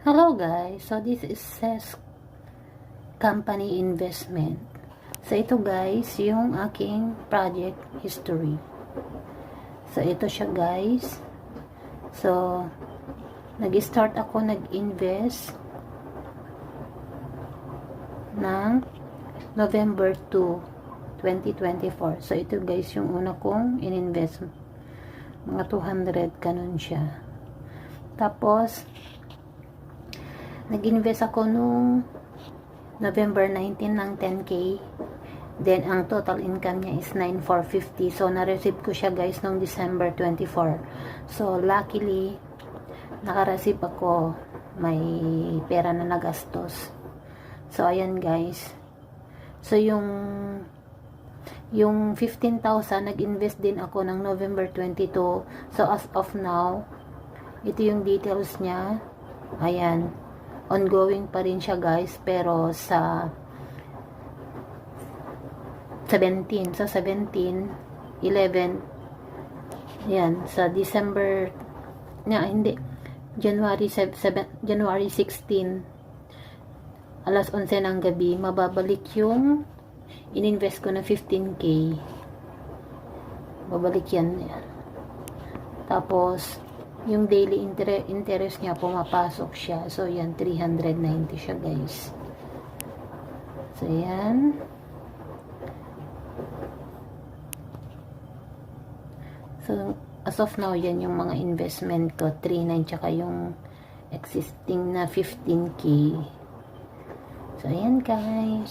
Hello guys, so this is says company investment. So ito guys, yung aking project history. So ito siya guys. So nag-start ako nag-invest ng November 2, 2024. So ito guys yung una kong in-invest. Mga 200 kanon siya. Tapos nag-invest ako nung November 19 ng 10k. Then, ang total income niya is 9,450. So, na-receive ko siya guys nung December 24. So, luckily, naka-receive ako. May pera na nagastos. So, ayan guys. So, yung 15,000, nag-invest din ako ng November 22. So, as of now, ito yung details niya. Ayan. Ongoing pa rin siya guys, pero sa 17, sa 17, 11, yan, sa December, hindi, January 16, alas 11 ng gabi, mababalik yung ininvest ko na 15k. Babalik yan. Tapos, yung daily interest niya, pumapasok siya. So, yan, 390 siya, guys. So, yan. So, as of now, yan yung mga investment ko. 3,900, tsaka yung existing na 15k. So, yan, guys.